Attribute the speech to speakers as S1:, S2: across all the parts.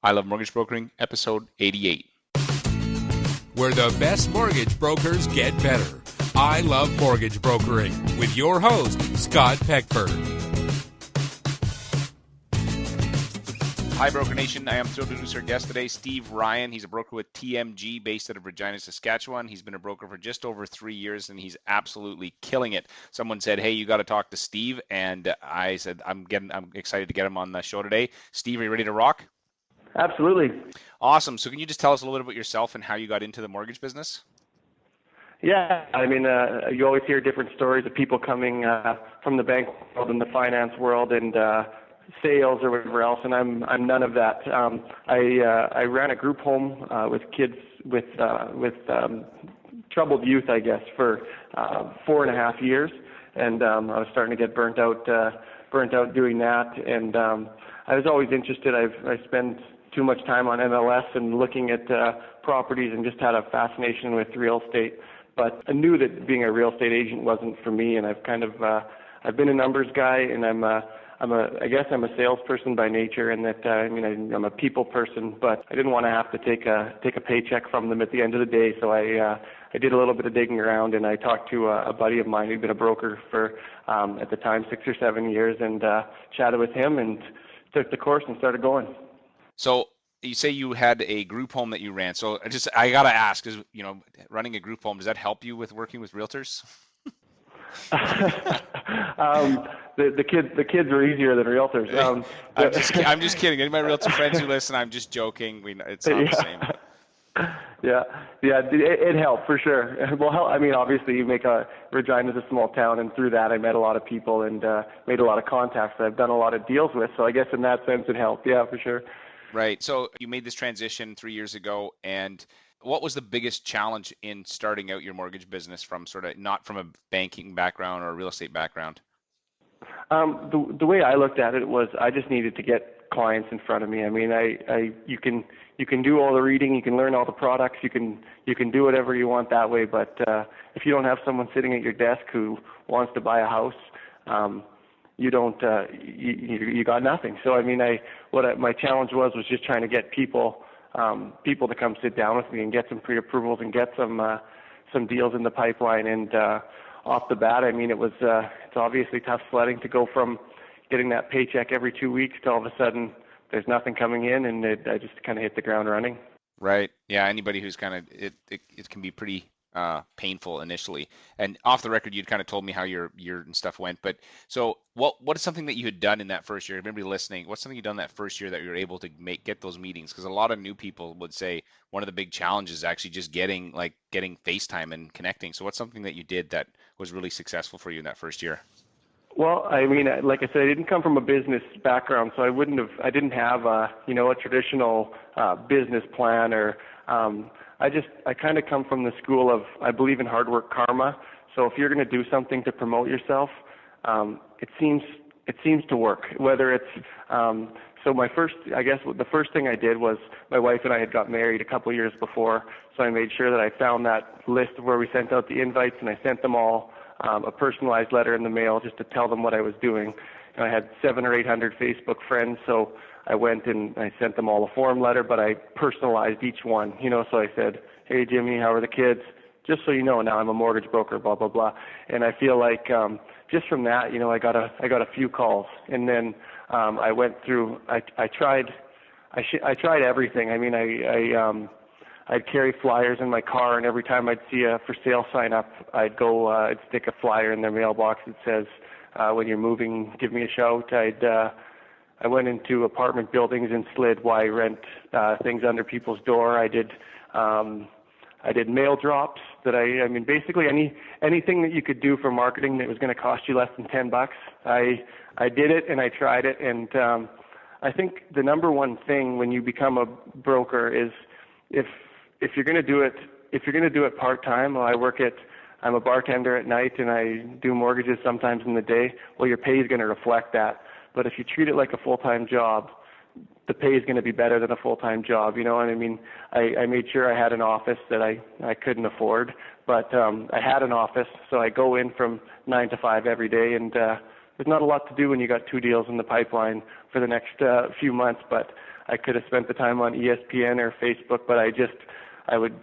S1: I Love Mortgage Brokering, episode 88.
S2: Where the best mortgage brokers get better. I Love Mortgage Brokering with your host, Scott Peckford.
S1: Hi, Broker Nation. I am thrilled to introduce our guest today, Steve Ryan. He's a broker with TMG based out of Regina, Saskatchewan. He's been a broker for just over 3 years, and he's absolutely killing it. Someone said, hey, you got to talk to Steve, and I said, I'm excited to get him on the show today. Steve, are you ready to rock?
S3: Absolutely.
S1: Awesome. So can you just tell us a little bit about yourself and how you got into the mortgage business?
S3: Yeah, I mean, you always hear different stories of people coming from the bank world and the finance world and sales or whatever else, and I'm none of that. I ran a group home with kids with troubled youth, I guess, for 4.5 years, and I was starting to get burnt out doing that, and I was always interested. I spent too much time on MLS and looking at properties and just had a fascination with real estate. But I knew that being a real estate agent wasn't for me, and I've been a numbers guy, and I guess I'm a salesperson by nature, and that I'm a people person, but I didn't want to have to take a paycheck from them at the end of the day. So I did a little bit of digging around, and I talked to a buddy of mine who'd been a broker for at the time 6 or 7 years, and chatted with him and took the course and started going.
S1: So you say you had a group home that you ran. So I got to ask, is running a group home, does that help you with working with realtors?
S3: The kids are easier than realtors.
S1: I'm just kidding. Any of my realtor friends who listen, I'm just joking. It's not the same.
S3: Yeah, it helped for sure. Well, I mean, obviously, Regina's a small town, and through that, I met a lot of people and made a lot of contacts that I've done a lot of deals with. So I guess in that sense, it helped. Yeah, for sure.
S1: Right. So you made this transition 3 years ago, and what was the biggest challenge in starting out your mortgage business from sort of not from a banking background or a real estate background?
S3: The way I looked at it was I just needed to get clients in front of me. I mean, you can do all the reading, you can learn all the products, you can do whatever you want that way. But if you don't have someone sitting at your desk who wants to buy a house, you got nothing. So I mean, my challenge was just trying to get people to come sit down with me and get some pre-approvals and get some deals in the pipeline. And off the bat, I mean, it's obviously tough sledding to go from getting that paycheck every 2 weeks to all of a sudden there's nothing coming in, and I just kind of hit the ground running. Right.
S1: Yeah. Anybody who's kind of it can be pretty painful initially. And off the record, you'd kind of told me how your year and stuff went. But so what is something that you had done in that first year? Everybody listening, what's something you'd done that first year that you were able to get those meetings? Because a lot of new people would say one of the big challenges is actually just getting FaceTime and connecting. So what's something that you did that was really successful for you in that first year?
S3: Well, I mean, like I said, I didn't come from a business background, so I didn't have a traditional business plan or I kind of come from the school of I believe in hard work karma. So if you're going to do something to promote yourself, it seems to work. Whether it's so the first thing I did was my wife and I had got married a couple of years before, so I made sure that I found that list where we sent out the invites, and I sent them all a personalized letter in the mail just to tell them what I was doing. And I had 700 or 800 Facebook friends, so I went and I sent them all a form letter, but I personalized each one, so I said, hey, Jimmy, how are the kids? Just so you know, now I'm a mortgage broker, blah, blah, blah. And I feel like just from that, I got a few calls. And then I went through, I tried everything. I mean, I'd carry flyers in my car, and every time I'd see a for sale sign up, I'd go, I'd stick a flyer in their mailbox that says, when you're moving, give me a shout. I went into apartment buildings and slid why rent things under people's door. I did mail drops that I mean, basically anything that you could do for marketing that was going to cost you less than $10. I did it, and I tried it. And I think the number one thing when you become a broker is if you're going to do it part-time, I'm a bartender at night and I do mortgages sometimes in the day. Well, your pay is going to reflect that. But if you treat it like a full-time job, the pay is going to be better than a full-time job. You know what I mean? I made sure I had an office that I couldn't afford, but I had an office, so I go in from 9 to 5 every day, and there's not a lot to do when you got 2 deals in the pipeline for the next few months, but I could have spent the time on ESPN or Facebook, but I would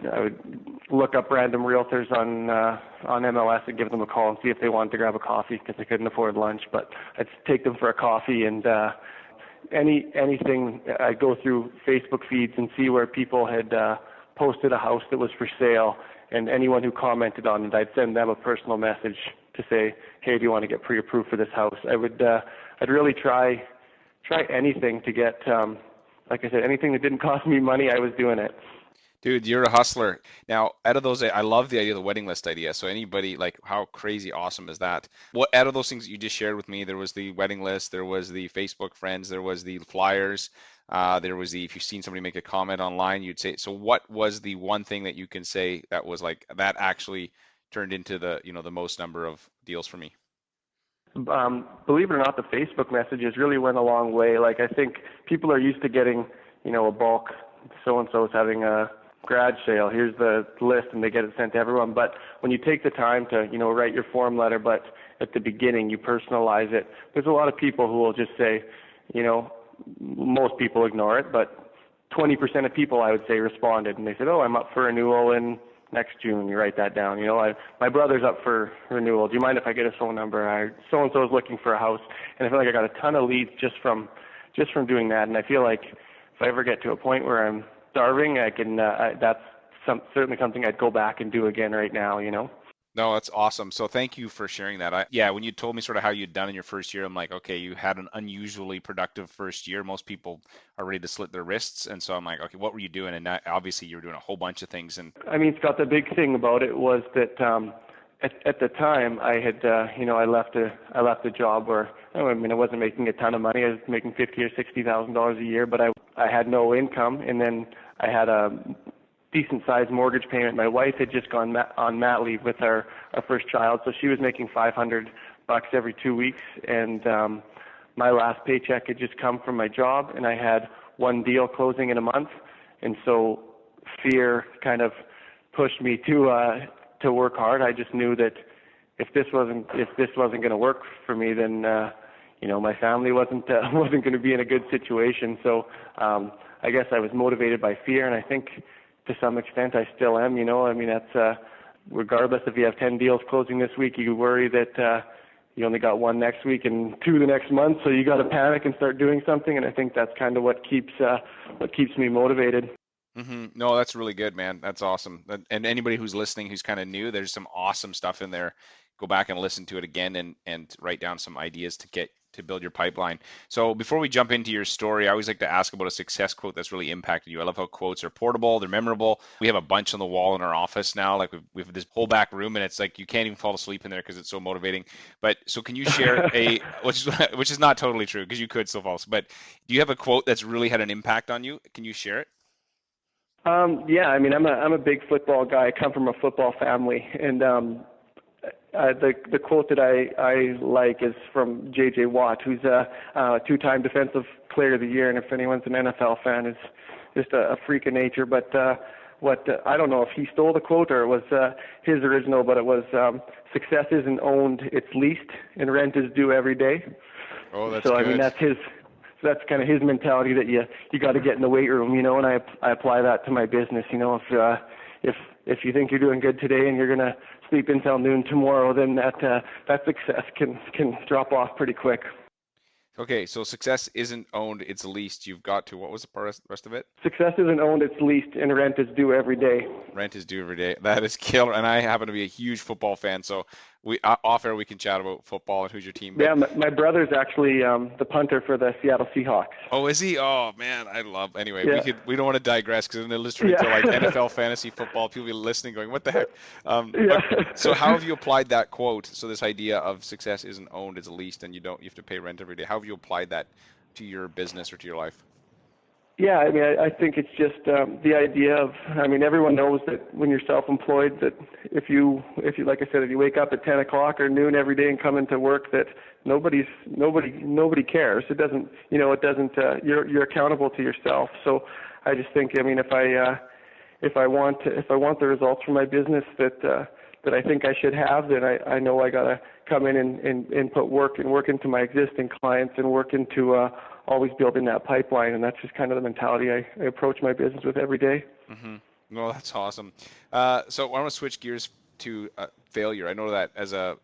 S3: look up random realtors on MLS and give them a call and see if they wanted to grab a coffee because I couldn't afford lunch. But I'd take them for a coffee, and anything, I'd go through Facebook feeds and see where people had posted a house that was for sale, and anyone who commented on it, I'd send them a personal message to say, hey, do you want to get pre-approved for this house? I'd really try anything to get, like I said, anything that didn't cost me money, I was doing it.
S1: Dude, you're a hustler. Now, out of those, I love the idea of the wedding list idea. So anybody, like, how crazy awesome is that? What out of those things that you just shared with me, there was the wedding list, there was the Facebook friends, there was the flyers, there was the, if you've seen somebody make a comment online, you'd say, so what was the one thing that you can say that was like, that actually turned into the, the most number of deals for me?
S3: Believe it or not, the Facebook messages really went a long way. Like, I think people are used to getting, a bulk, so-and-so is having a garage sale, here's the list, and they get it sent to everyone. But when you take the time to, write your form letter, but at the beginning you personalize it, there's a lot of people who will just say, most people ignore it, but 20% of people, I would say, responded, and they said, oh, I'm up for renewal in next June. You write that down. My brother's up for renewal. Do you mind if I get his phone number? So-and-so is looking for a house. And I feel like I got a ton of leads just from doing that. And I feel like if I ever get to a point where I'm starving, I can. That's certainly something I'd go back and do again right now.
S1: No, that's awesome. So thank you for sharing that. When you told me sort of how you'd done in your first year, I'm like, okay, you had an unusually productive first year. Most people are ready to slit their wrists. And so I'm like, okay, what were you doing? And obviously you were doing a whole bunch of things. And
S3: I mean, Scott, the big thing about it was that at the time I had, I left a job where, I wasn't making a ton of money. I was making $50,000 or $60,000 a year, but I had no income. And then I had a decent-sized mortgage payment. My wife had just gone on mat leave with our first child, so she was making $500 every 2 weeks, and my last paycheck had just come from my job, and I had one deal closing in a month, and so fear kind of pushed me to work hard. I just knew that if this wasn't going to work for me, then my family wasn't going to be in a good situation. So I guess I was motivated by fear, and I think to some extent I still am. That's regardless if you have 10 deals closing this week, you worry that you only got one next week and two the next month, so you got to panic and start doing something. And I think that's kind of what keeps me motivated.
S1: Mm-hmm. No, that's really good, man. That's awesome. And anybody who's listening who's kind of new, there's some awesome stuff in there. Go back and listen to it again and write down some ideas to build your pipeline. So before we jump into your story, I always like to ask about a success quote that's really impacted you. I love how quotes are portable, they're memorable. We have a bunch on the wall in our office now. Like we have this whole back room, and it's like you can't even fall asleep in there because it's so motivating. But so can you share which is not totally true because you could still fall asleep, but do you have a quote that's really had an impact on you? Can you share it?
S3: I'm a big football guy. I come from a football family, and the quote that I like is from J.J. Watt, who's a two-time Defensive Player of the Year, and if anyone's an NFL fan, is just a freak of nature. But I don't know if he stole the quote or it was his original, but it was success isn't owned, it's leased, and rent is due every day.
S1: Oh, that's
S3: so
S1: good.
S3: That's kind of his mentality that you got to get in the weight room, and I apply that to my business. If you think you're doing good today and you're gonna sleep until noon tomorrow, then that success can drop off pretty quick.
S1: Okay, so success isn't owned, it's leased. You've got to, what was the rest of it?
S3: Success isn't owned, it's leased, and rent is due every day.
S1: Rent is due every day. That is killer. And I happen to be a huge football fan, so off air we can chat about football and who's your team.
S3: Yeah, my brother's actually the punter for the Seattle Seahawks.
S1: Oh, is he? Oh man, anyway,
S3: yeah.
S1: We don't want to digress because then they'll listen to like NFL fantasy football. People be listening going, what the heck? So how have you applied that quote? So this idea of success isn't owned, it's leased, and you have to pay rent every day. How have you applied that to your business or to your life?
S3: Yeah, I think it's just the idea of, everyone knows that when you're self-employed, that if you, like I said, if you wake up at 10 o'clock or noon every day and come into work, that nobody cares. It doesn't, you're accountable to yourself. So I just think, if I want the results from my business that that I think I should have, then I know I gotta come in and put work into my existing clients and work into always building that pipeline. And that's just kind of the mentality I approach my business with every day.
S1: Mm-hmm. Well, that's awesome. So I want to switch gears to failure. I know that as a,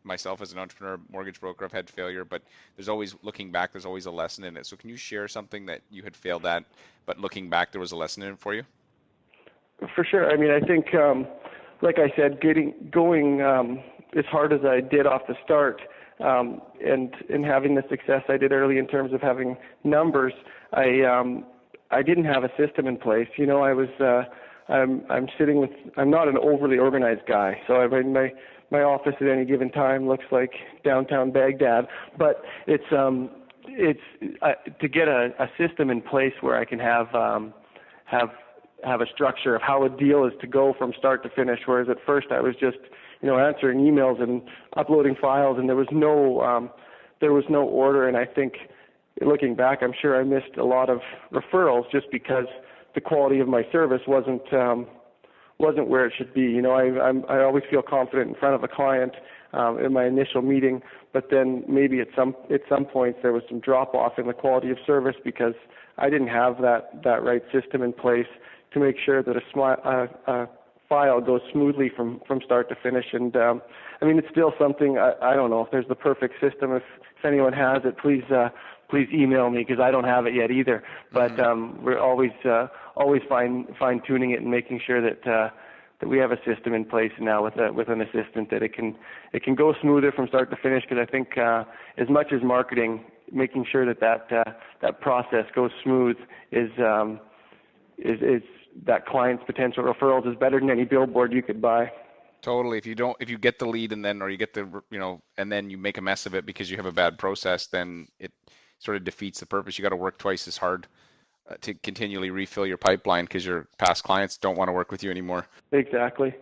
S1: myself as an entrepreneur, mortgage broker, I've had failure, but there's always, looking back, there's always a lesson in it. So can you share something that you had failed at, but looking back, there was a lesson in it for you?
S3: For sure. I mean, I think, like I said, going as hard as I did off the start, and having the success I did early in terms of having numbers, I didn't have a system in place. I was I'm not an overly organized guy, so I mean my office at any given time looks like downtown Baghdad, but it's to get a system in place where I can have a structure of how a deal is to go from start to finish, whereas at first I was just answering emails and uploading files, and there was no order. And I think, looking back, I'm sure I missed a lot of referrals just because the quality of my service wasn't where it should be. I always feel confident in front of a client in my initial meeting, but then maybe at some points there was some drop off in the quality of service because I didn't have that right system in place to make sure that a file goes smoothly from start to finish. And I mean, it's still something, I don't know if there's the perfect system. If anyone has it, please email me, because I don't have it yet either. But we're always fine tuning it and making sure that we have a system in place now with an assistant, that it can go smoother from start to finish. Because I think as much as marketing, making sure that process goes smooth is that client's potential referrals is better than any billboard you could buy.
S1: Totally. If you get the lead or you get and then you make a mess of it because you have a bad process, then it sort of defeats the purpose. You got to work twice as hard to continually refill your pipeline, because your past clients don't want to work with you anymore.
S3: Exactly.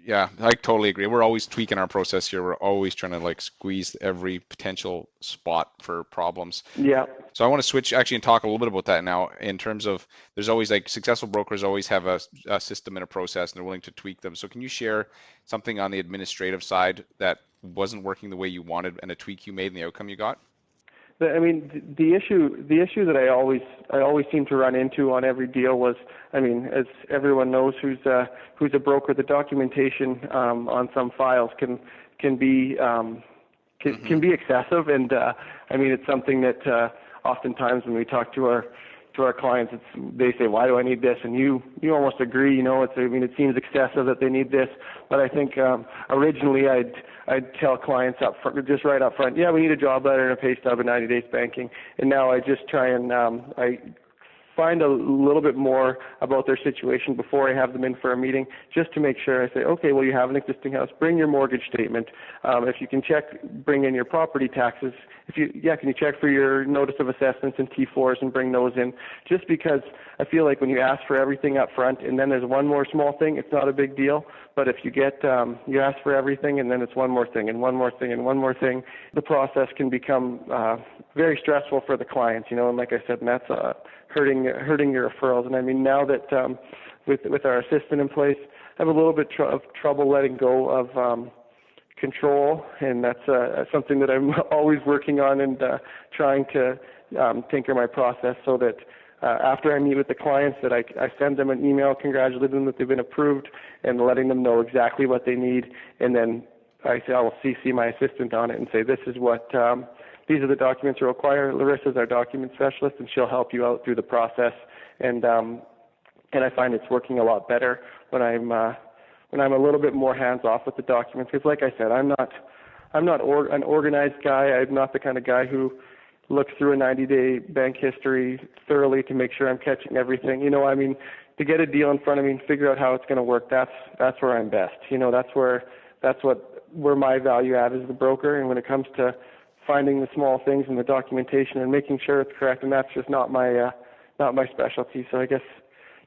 S1: Yeah, I totally agree. We're always tweaking our process here. We're always trying to squeeze every potential spot for problems.
S3: Yeah.
S1: So I want to switch actually and talk a little bit about that now, in terms of, there's always successful brokers always have a system and a process, and they're willing to tweak them. So can you share something on the administrative side that wasn't working the way you wanted, and a tweak you made and the outcome you got?
S3: I mean, the issue that I always seem to run into on every deal was, I mean, as everyone knows who's a broker, the documentation on some files can be excessive, and I mean, it's something that oftentimes when we talk to our clients, they say, why do I need this? And you almost agree, it seems excessive that they need this. But I think originally I'd tell clients just right up front, yeah, we need a job letter and a pay stub and 90 days banking. And now I just try and I find a little bit more about their situation before I have them in for a meeting, just to make sure. I say, okay, well, you have an existing house, bring your mortgage statement. If you can bring in your property taxes. Can you check for your notice of assessments and T4s and bring those in? Just because I feel like when you ask for everything up front and then there's one more small thing, it's not a big deal. But if you you ask for everything and then it's one more thing and one more thing and one more thing, the process can become very stressful for the clients, and like I said, and that's hurting your referrals. And I mean, now that with our assistant in place, I have a little bit of trouble letting go of control, and that's something that I'm always working on and trying to tinker my process so that after I meet with the clients, that I send them an email congratulating them that they've been approved and letting them know exactly what they need, and then I will CC my assistant on it and say, this is what these are the documents you require. Larissa's our document specialist, and she'll help you out through the process. And I find it's working a lot better when I'm a little bit more hands off with the documents. Because, like I said, I'm not an organized guy. I'm not the kind of guy who looks through a 90-day bank history thoroughly to make sure I'm catching everything. I mean, to get a deal in front of me and figure out how it's going to work, that's where I'm best. That's where my value add as the broker. And when it comes to finding the small things in the documentation and making sure it's correct, and that's just not my specialty. So I guess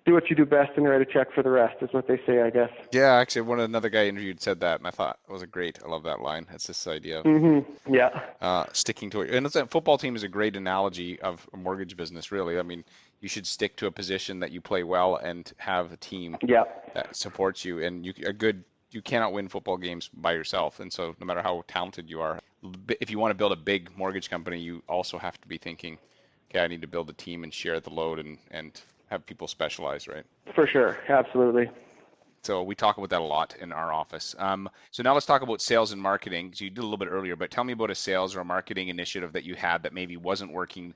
S3: do what you do best and write a check for the rest is what they say, I guess.
S1: Yeah, actually, another guy interviewed said that, and I thought it was great. I love that line. It's this idea of sticking to it. And a football team is a great analogy of a mortgage business, really. I mean, you should stick to a position that you play well and have a team that supports you. And a good you cannot win football games by yourself. And so no matter how talented you are, if you want to build a big mortgage company, you also have to be thinking, okay, I need to build a team and share the load and have people specialize, right?
S3: For sure, absolutely.
S1: So we talk about that a lot in our office. So now let's talk about sales and marketing. So you did a little bit earlier, but tell me about a sales or a marketing initiative that you had that maybe wasn't working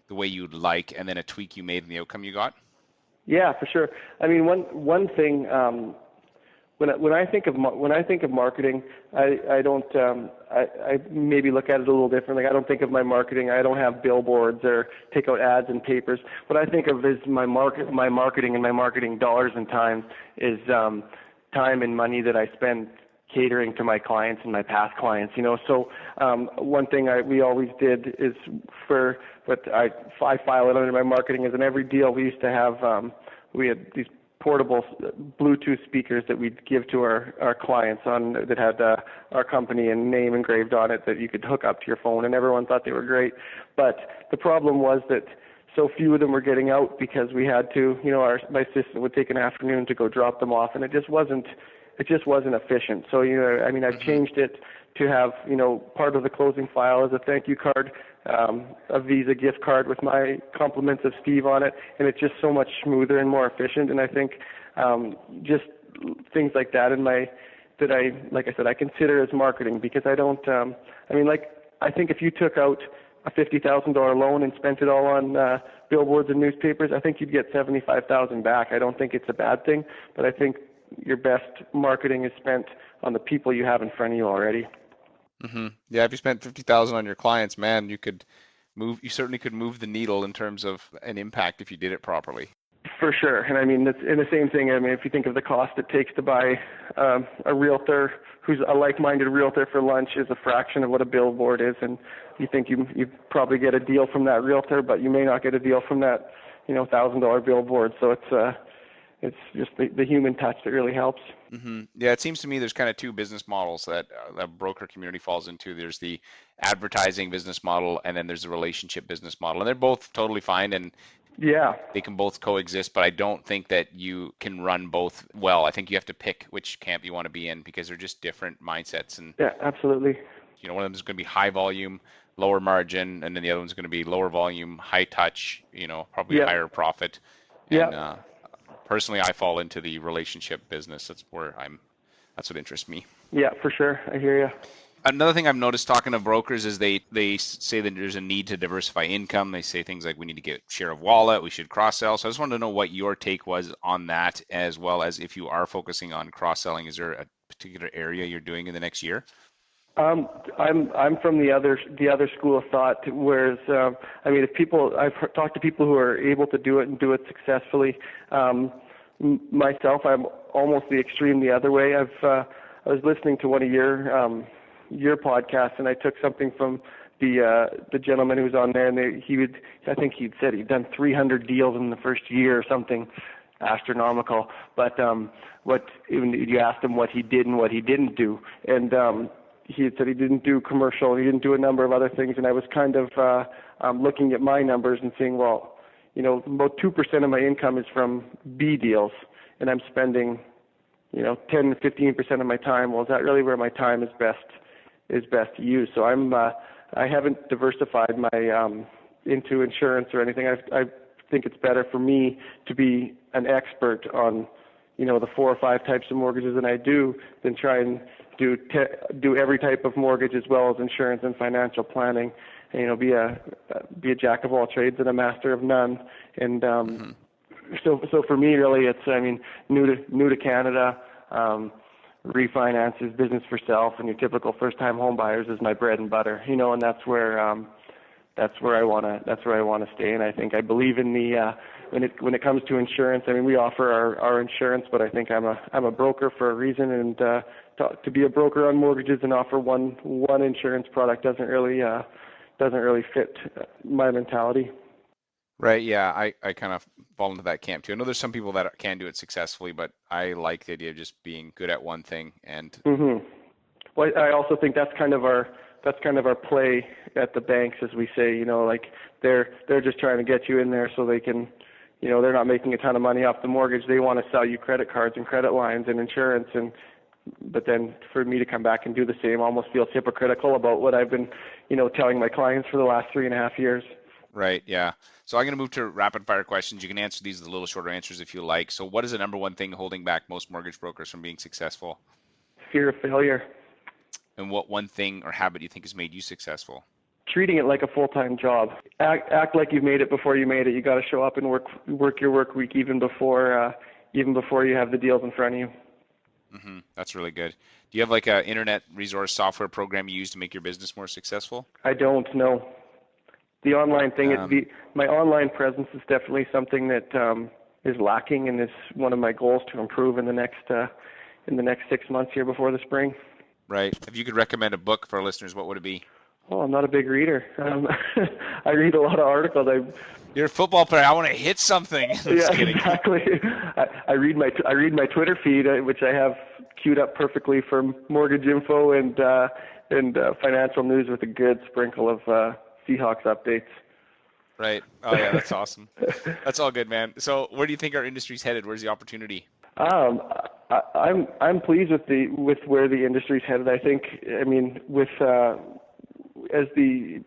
S1: the way you'd like, and then a tweak you made and the outcome you got.
S3: Yeah, for sure. I mean, one thing when I think of marketing, I don't I maybe look at it a little differently. I don't think of my marketing. I don't have billboards or take out ads and papers. What I think of is my marketing and my marketing dollars and time is time and money that I spend catering to my clients and my past clients. So one thing we always did is for what I file it under my marketing is in every deal we used to have we had these portable Bluetooth speakers that we'd give to our clients that had our company and name engraved on it that you could hook up to your phone, and everyone thought they were great. But the problem was that so few of them were getting out because we had to, my assistant would take an afternoon to go drop them off, and it just wasn't efficient. So, I've changed it to have, part of the closing file is a thank you card, a Visa gift card with my compliments of Steve on it, and it's just so much smoother and more efficient. And I think just things like that like I said, I consider as marketing because I don't, I think if you took out a $50,000 loan and spent it all on billboards and newspapers, I think you'd get $75,000 back. I don't think it's a bad thing, but I think your best marketing is spent on the people you have in front of you already.
S1: Mm-hmm. Yeah, if you spent 50,000 on your clients, man, you certainly could move the needle in terms of an impact if you did it properly.
S3: For sure. And I mean, the same thing. I mean, if you think of the cost it takes to buy a realtor who's a like-minded realtor for lunch is a fraction of what a billboard is. And you think you probably get a deal from that realtor, but you may not get a deal from that, $1,000 billboard. So it's just the human touch that really helps.
S1: Mm-hmm. Yeah, it seems to me there's kind of two business models that the broker community falls into. There's the advertising business model, and then there's the relationship business model. And they're both totally fine, and
S3: yeah,
S1: they can both coexist, but I don't think that you can run both well. I think you have to pick which camp you want to be in because they're just different mindsets. And
S3: yeah, absolutely.
S1: One of them is going to be high volume, lower margin, and then the other one's going to be lower volume, high touch, probably higher profit. And personally, I fall into the relationship business. That's what interests me.
S3: Yeah, for sure. I hear you.
S1: Another thing I've noticed talking to brokers is they say that there's a need to diversify income. They say things like we need to get share of wallet, we should cross-sell. So I just wanted to know what your take was on that, as well as if you are focusing on cross-selling, is there a particular area you're doing in the next year?
S3: I'm from the other school of thought, whereas I've talked to people who are able to do it and do it successfully. Myself, I'm almost the extreme the other way. I was listening to one of your podcasts, and I took something from the gentleman who was on there, and I think he'd said he'd done 300 deals in the first year or something astronomical. But you asked him what he did and what he didn't do, and he had said he didn't do commercial, he didn't do a number of other things, and I was kind of looking at my numbers and saying, well, about 2% of my income is from B deals, and I'm spending 10 to 15% of my time. Well, is that really where my time is best used? So I haven't diversified my into insurance or anything. I think it's better for me to be an expert on the 4 or 5 types of mortgages than I do than try and do every type of mortgage as well as insurance and financial planning. And, be a jack of all trades and a master of none. And so for me, really, it's new to Canada. Refinances, business for self, and your typical first-time home buyers is my bread and butter, and that's where I want to stay. And I think I believe in the when it comes to insurance. We offer our insurance, but I think I'm a broker for a reason, and to be a broker on mortgages and offer one insurance product doesn't really fit my mentality.
S1: Right, yeah, I kind of fall into that camp too. I know there's some people that can do it successfully, but I like the idea of just being good at one thing. And
S3: well, I also think that's kind of our play at the banks, as we say. Like they're just trying to get you in there so they can, they're not making a ton of money off the mortgage. They want to sell you credit cards and credit lines and insurance, and but then for me to come back and do the same almost feels hypocritical about what I've been, telling my clients for the last 3.5 years.
S1: Right. Yeah. So I'm going to move to rapid fire questions. You can answer these with a little shorter answers if you like. So what is the number one thing holding back most mortgage brokers from being successful?
S3: Fear of failure.
S1: And what one thing or habit you think has made you successful?
S3: Treating it like a full-time job. Act like you've made it before you made it. You got to show up and work your work week even before you have the deals in front of you.
S1: That's really good. Do you have like a internet resource software program you use to make your business more successful?
S3: I don't know. The online thing, my online presence is definitely something that is lacking, and is one of my goals to improve in the next 6 months here before the spring.
S1: Right. If you could recommend a book for our listeners, what would it be?
S3: Oh, I'm not a big reader. I read a lot of articles.
S1: You're a football player. I want to hit something.
S3: Yeah, exactly. I read my Twitter feed, which I have queued up perfectly for mortgage info and financial news with a good sprinkle of Seahawks updates.
S1: Right. Oh yeah, that's awesome. That's all good, man. So where do you think our industry's headed? Where's the opportunity?
S3: I'm pleased with where the industry's headed. I think, with as the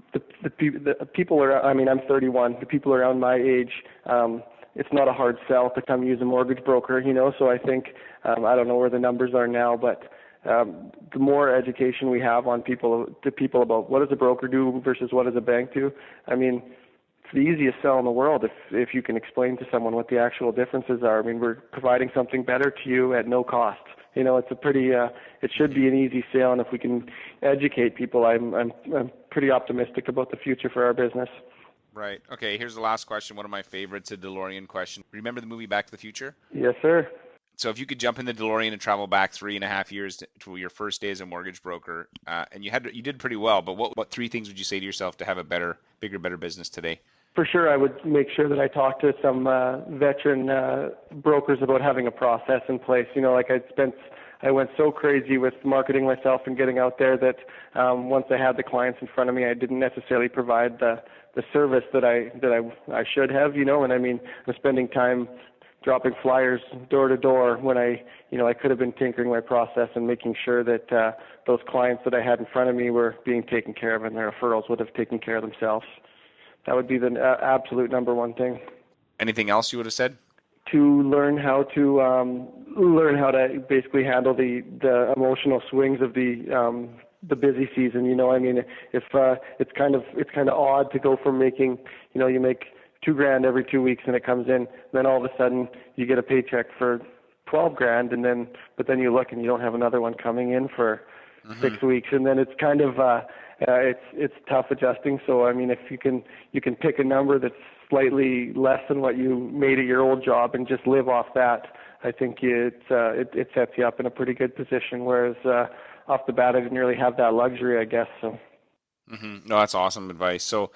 S3: people are, I'm 31. The people around my age, it's not a hard sell to come use a mortgage broker, So I think I don't know where the numbers are now, but the more education we have on people about what does a broker do versus what does a bank do, it's the easiest sell in the world if you can explain to someone what the actual differences are. We're providing something better to you at no cost. It's a pretty it should be an easy sale, and if we can educate people, I'm pretty optimistic about the future for our business.
S1: Right. Okay, here's the last question, one of my favorites, a DeLorean question. Remember the movie Back to the Future?
S3: Yes, sir.
S1: So if you could jump in the DeLorean and travel back 3.5 years to your first day as a mortgage broker, and you did pretty well, but what three things would you say to yourself to have a better business today?
S3: For sure, I would make sure that I talk to some veteran brokers about having a process in place. I went so crazy with marketing myself and getting out there that once I had the clients in front of me, I didn't necessarily provide the service that I should have. I'm spending time dropping flyers door to door when I could have been tinkering my process and making sure that those clients that I had in front of me were being taken care of, and their referrals would have taken care of themselves. That would be the absolute number one thing.
S1: Anything else you would have said?
S3: To learn how to basically handle the emotional swings of the busy season. If it's kind of odd to go from making, you make $2,000 every 2 weeks and it comes in, then all of a sudden you get a paycheck for $12,000, but then you look and you don't have another one coming in for 6 weeks, and then it's kind of it's tough adjusting. So if you can pick a number that's slightly less than what you made at your old job and just live off that, I think it sets you up in a pretty good position. Whereas off the bat, I didn't really have that luxury, I guess. So.
S1: No, that's awesome advice. So,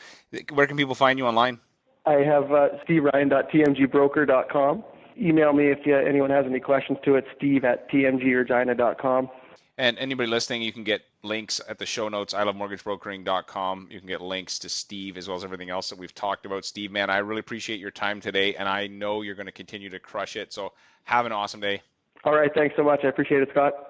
S1: where can people find you online?
S3: I have steveryan.tmgbroker.com. Email me if anyone has any questions to it, steve@tmgregina.com.
S1: And anybody listening, you can get links at the show notes, ilovemortgagebrokering.com. You can get links to Steve as well as everything else that we've talked about. Steve, man, I really appreciate your time today, and I know you're going to continue to crush it. So have an awesome day.
S3: All right. Thanks so much. I appreciate it, Scott.